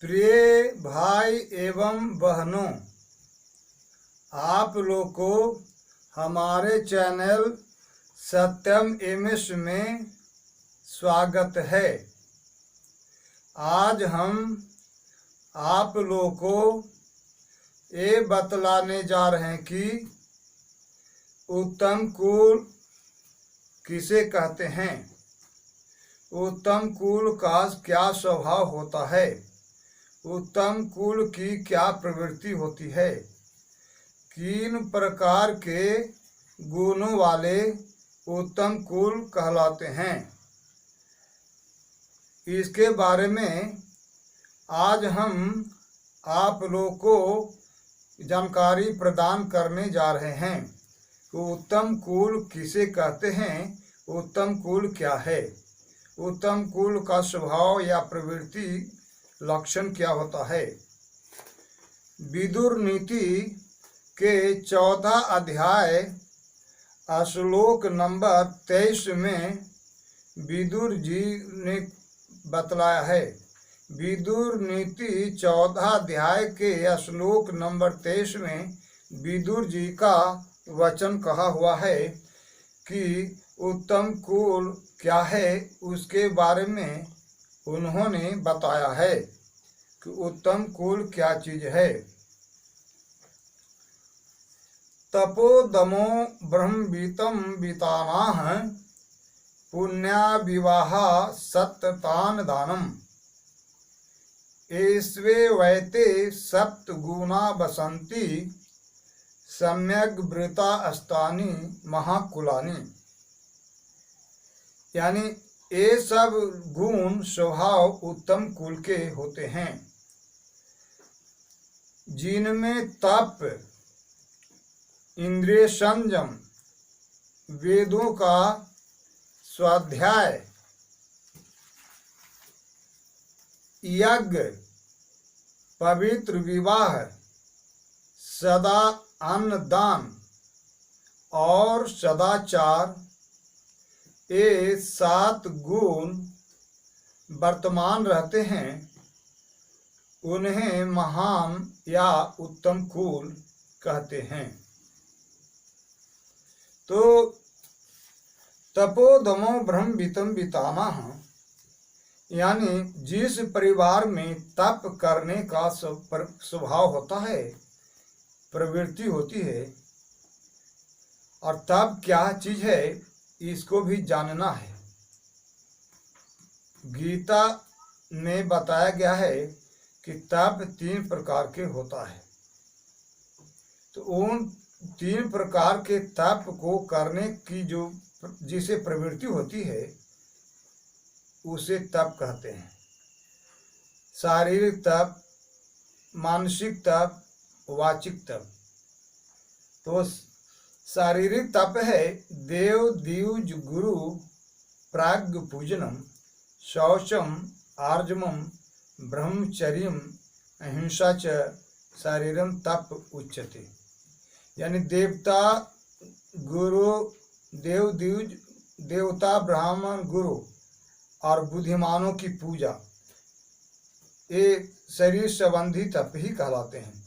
प्रिय भाई एवं बहनों, आप लोग को हमारे चैनल सत्यम एमएस में स्वागत है। आज हम आप लोग को ये बतलाने जा रहे हैं कि उत्तम कुल किसे कहते हैं, उत्तम कुल का क्या स्वभाव होता है, उत्तम कुल की क्या प्रवृत्ति होती है, किन प्रकार के गुणों वाले उत्तम कुल कहलाते हैं। इसके बारे में आज हम आप लोग को जानकारी प्रदान करने जा रहे हैं कि उत्तम कुल किसे कहते हैं, उत्तम कुल क्या है, उत्तम कुल का स्वभाव या प्रवृत्ति लक्षण क्या होता है। विदुर नीति के 14 अध्याय श्लोक नंबर 23 में विदुर जी ने बतलाया है। विदुर नीति 14 अध्याय के श्लोक नंबर 23 में विदुर जी का वचन कहा हुआ है कि उत्तम कुल क्या है, उसके बारे में उन्होंने बताया है कि उत्तम कुल क्या चीज है। तपोदमो ब्रह्मवीतम वितानाः पुण्या विवाह सत्तान दानम एस्वे वैते सप्त गुणा बसंती सम्यक वृता अस्तानि महाकुलानि। यानी ये सब गुण स्वभाव उत्तम कुल के होते हैं, जिनमें तप, इंद्रिय संयम, वेदों का स्वाध्याय, यज्ञ, पवित्र विवाह, सदा अन्नदान और सदाचार, ये 7 गुण वर्तमान रहते हैं, उन्हें महान या उत्तम कुल कहते हैं। तो तपोधमो ब्रह्मवीतम वितानाः, यानी जिस परिवार में तप करने का स्वभाव होता है, प्रवृत्ति होती है, और तप क्या चीज है इसको भी जानना है। गीता में बताया गया है कि तप 3 प्रकार के होता है। तो उन 3 प्रकार के तप को करने की जो जिसे प्रवृत्ति होती है उसे तप कहते हैं। शारीरिक तप, मानसिक तप, वाचिक तप। तो शारीरिक तप है देव द्विज गुरु प्राग्ञ पूजनम शौचम आर्जवम ब्रह्मचर्यम अहिंसा च शारीरम तप उच्यते। यानी देवता गुरु, देव द्विज, देवता ब्राह्मण गुरु और बुद्धिमानों की पूजा, ये शरीर संबंधी तप ही कहलाते हैं।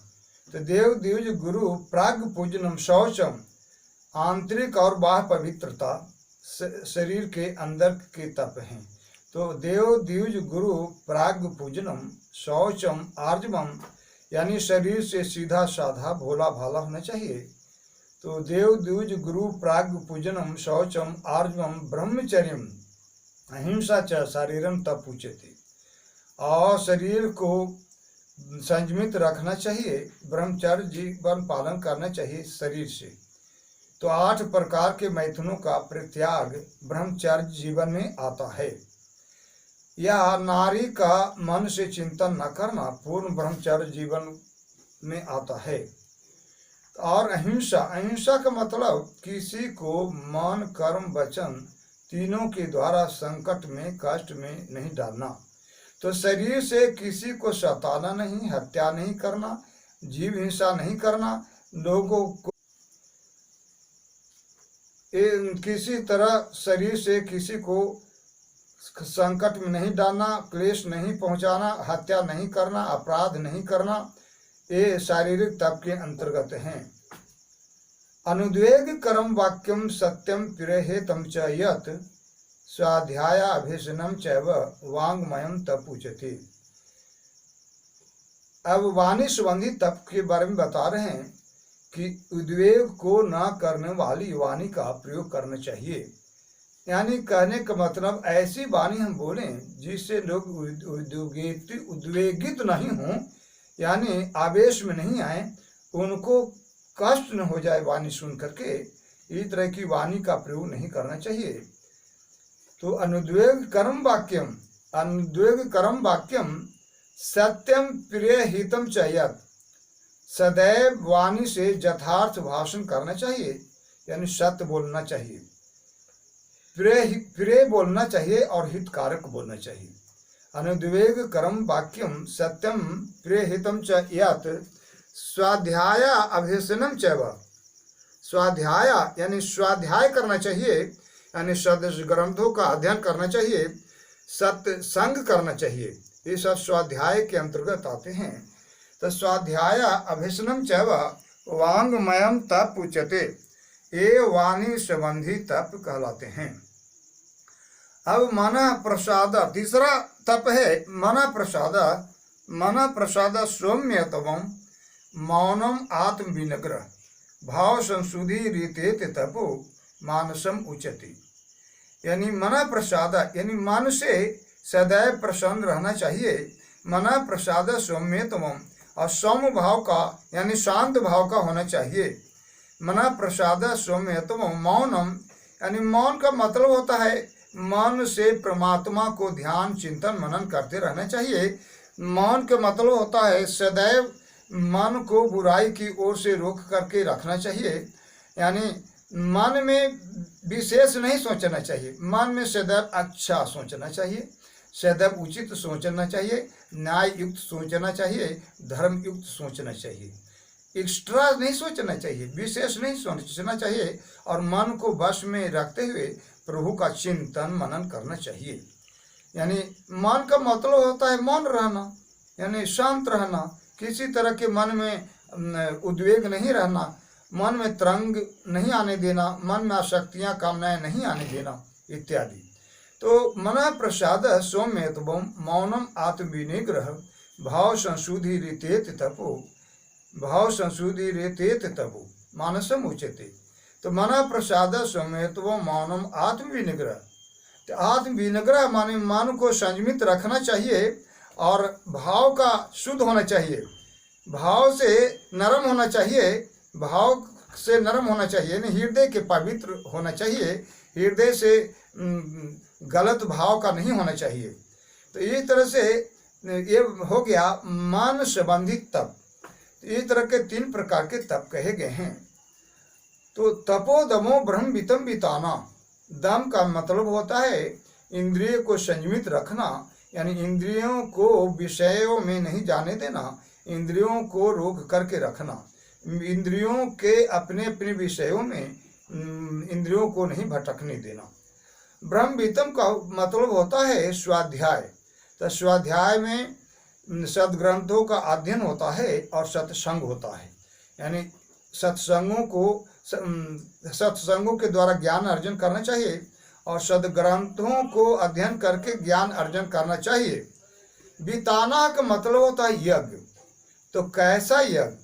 तो देव द्विज गुरु प्राग्ञ पूजनम शौचम, आंतरिक और बाह्य पवित्रता शरीर के अंदर के तप हैं। तो देव द्विज गुरु प्राग्ञ पूजनम शौचम आर्जवम, यानी शरीर से सीधा साधा भोला भाला होना चाहिए। तो देव द्विज गुरु प्राग्ञ पूजनम शौचम आर्जवम ब्रह्मचर्यम अहिंसा च शारीरम तप उच्यते। और शरीर को संयमित रखना चाहिए, ब्रह्मचर्य जीवन पालन करना चाहिए शरीर से। तो 8 प्रकार के मैथुनों का परित्याग ब्रह्मचर्य जीवन में आता है। या नारी का मन से चिंतन न करना पूर्ण ब्रह्मचर्य जीवन में आता है। और अहिंसा, अहिंसा का मतलब किसी को मन कर्म वचन तीनों के द्वारा संकट में कष्ट में नहीं डालना। तो शरीर से किसी को सताना नहीं, हत्या नहीं करना, जीव हिंसा नहीं करना, लोगों को किसी तरह शरीर से किसी को संकट में नहीं डालना, क्लेश नहीं पहुंचाना, हत्या नहीं करना, अपराध नहीं करना, ये शारीरिक तप के अंतर्गत हैं। अनुद्वेग कर्म वाक्यम सत्यम प्रेहेतम च यत् स्वाध्याय अभ्यसनम चैव वांग्मयम तप उच्यते। अब वाणी संबंधी तप के बारे में बता रहे हैं कि उद्वेग को न करने वाली वाणी का प्रयोग करना चाहिए। यानी कहने का मतलब ऐसी वाणी हम बोलें जिससे लोग उद्वेगित नहीं हों, यानी आवेश में नहीं आए, उनको कष्ट न हो जाए वाणी सुन करके, इस तरह की वाणी का प्रयोग नहीं करना चाहिए। तो अनुद्वेग कर्म वाक्यम सत्यम प्रिय हितम चयत, सदैव वाणी से यथार्थ भाषण करना चाहिए, यानी सत्य बोलना चाहिए, प्रिय बोलना चाहिए और हितकारक बोलना चाहिए। अनुद्वेग कर्म वाक्यम सत्यम प्रिय हितम च यत् स्वाध्याय अभ्यसनम चैव, स्वाध्याय यानी स्वाध्याय करना चाहिए, यानी सदस्य ग्रंथों का अध्ययन करना चाहिए, सत्संग करना चाहिए, ये सब स्वाध्याय के अंतर्गत आते हैं। तो स्वाध्याय अभ्यसनम चैव वांग्मयम तप उच्यते, ये वाणी संबंधी तप कहलाते हैं। अब मन प्रसाद, तीसरा तप है मन प्रसाद। मन प्रसाद सौम्यतमं मौनम आत्म विनिग्रह भाव संशुद्धि रीते तपो मानसम उच्यते। यानी मन प्रसाद यानी मन से सदैव प्रसन्न रहना चाहिए। मन प्रसाद सौम्यतमं, और सौम्य भाव का यानी शांत भाव का होना चाहिए। मन प्रसाद सौम्यतमं मौनम, यानी मौन का मतलब होता है मन से परमात्मा को ध्यान चिंतन मनन करते रहना चाहिए। मौन का मतलब होता है सदैव मन को बुराई की ओर से रोक करके रखना चाहिए, यानी मन में विशेष नहीं सोचना चाहिए, मन में सदैव अच्छा सोचना चाहिए, सदैव उचित सोचना चाहिए, न्याय युक्त सोचना चाहिए, धर्म युक्त सोचना चाहिए, एक्स्ट्रा नहीं सोचना चाहिए, विशेष नहीं सोचना चाहिए, और मन को वश में रखते हुए प्रभु का चिंतन मनन करना चाहिए। यानी मन का मतलब होता है मौन रहना, यानी शांत रहना, किसी तरह के मन में उद्वेग नहीं रहना, मन में तरंग नहीं आने देना, मन में आसक्तियाँ कामनाएं नहीं आने देना इत्यादि। तो मन प्रसाद सौम्यतमं मौनम आत्मविनिग्रह भाव संशुद्धि रीतेत तपो, भाव संशुद्धि रीतेत तपो मानसम उच्यते। तो मन प्रसाद सौम्यतमं मौनम आत्मविनिग्रह, तो आत्मविनिग्रह माने मन को संयमित रखना चाहिए और भाव का शुद्ध होना चाहिए, भाव से नरम होना चाहिए, भाव से नरम होना चाहिए, यानी हृदय के पवित्र होना चाहिए, हृदय से गलत भाव का नहीं होना चाहिए। तो इस तरह से ये हो गया मन संबंधित तप। इस तरह के 3 प्रकार के तप कहे गए हैं। तो तपो दमो ब्रह्मवितम विताना, दम का मतलब होता है इंद्रिय को संयमित रखना, यानी इंद्रियों को विषयों में नहीं जाने देना, इंद्रियों को रोक करके रखना, इंद्रियों के अपने अपने विषयों में इंद्रियों को नहीं भटकने देना। ब्रह्मवितम का मतलब होता है स्वाध्याय। तो स्वाध्याय में सदग्रंथों का अध्ययन होता है और सत्संग होता है, यानी सत्संगों के द्वारा ज्ञान अर्जन करना चाहिए और सदग्रंथों को अध्ययन करके ज्ञान अर्जन करना चाहिए। बिताना का मतलब होता है यज्ञ। तो कैसा यज्ञ?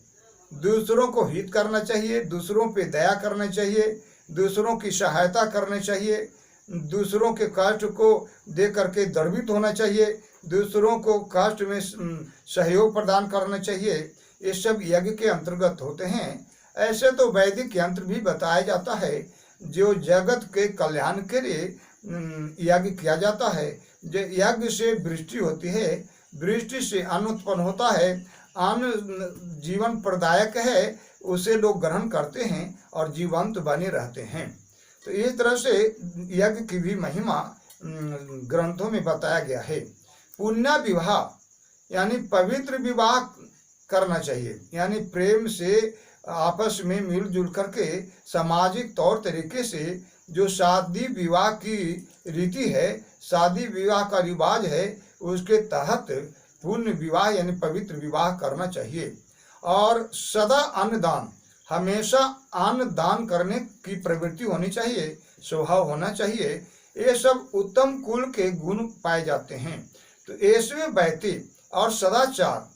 दूसरों को हित करना चाहिए, दूसरों पे दया करना चाहिए, दूसरों की सहायता करनी चाहिए, दूसरों के कष्ट को देख करके द्रवित होना चाहिए, दूसरों को कष्ट में सहयोग प्रदान करना चाहिए। ये सब यज्ञ के अंतर्गत होते हैं। ऐसे तो वैदिक यंत्र भी बताया जाता है जो जगत के कल्याण के लिए यज्ञ किया जाता है। जो यज्ञ से वृष्टि होती है, वृष्टि से अन्न उत्पन्न होता है, अन्न जीवन प्रदायक है, उसे लोग ग्रहण करते हैं और जीवंत बने रहते हैं। तो इस तरह से यज्ञ की भी महिमा ग्रंथों में बताया गया है। पुण्य विवाह यानी पवित्र विवाह करना चाहिए, यानी प्रेम से आपस में मिलजुल करके सामाजिक तौर तरीके से जो शादी विवाह की रीति है, शादी विवाह का रिवाज है, उसके तहत पुण्य विवाह यानी पवित्र विवाह करना चाहिए। और सदा अन्नदान, हमेशा अन्न दान करने की प्रवृत्ति होनी चाहिए, स्वभाव होना चाहिए। ये सब उत्तम कुल के गुण पाए जाते हैं। तो ऐसे व्यक्ति और सदाचार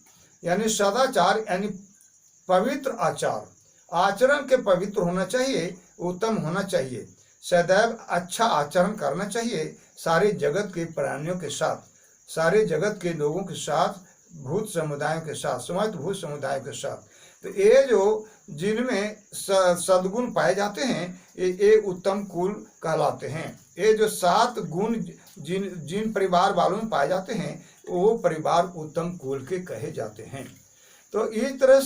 यानी पवित्र आचार, आचरण के पवित्र होना चाहिए, उत्तम होना चाहिए, सदैव अच्छा आचरण करना चाहिए सारे जगत के प्राणियों के साथ, सारे जगत के लोगों के साथ, भूत समुदायों के साथ, समस्त भूत समुदाय के साथ। तो ये जो जिनमें सद्गुण पाए जाते हैं, ये उत्तम कुल कहलाते हैं। ये जो 7 गुण जिन परिवार वालों में पाए जाते हैं, वो परिवार उत्तम कुल के कहे जाते हैं। तो इस तरह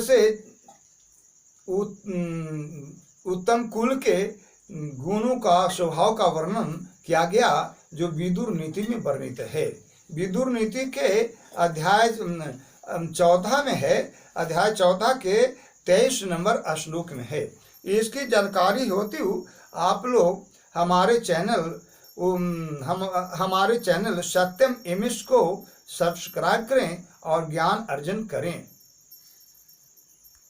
से उत्तम कुल के गुणों का, स्वभाव का वर्णन किया गया, जो विदुर नीति में वर्णित है। विदुर नीति के अध्याय 14 में है, अध्याय 14 के 23 नंबर श्लोक में है। इसकी जानकारी होती हुई आप लोग हमारे चैनल सत्यम एमएस को सब्सक्राइब करें और ज्ञान अर्जन करें।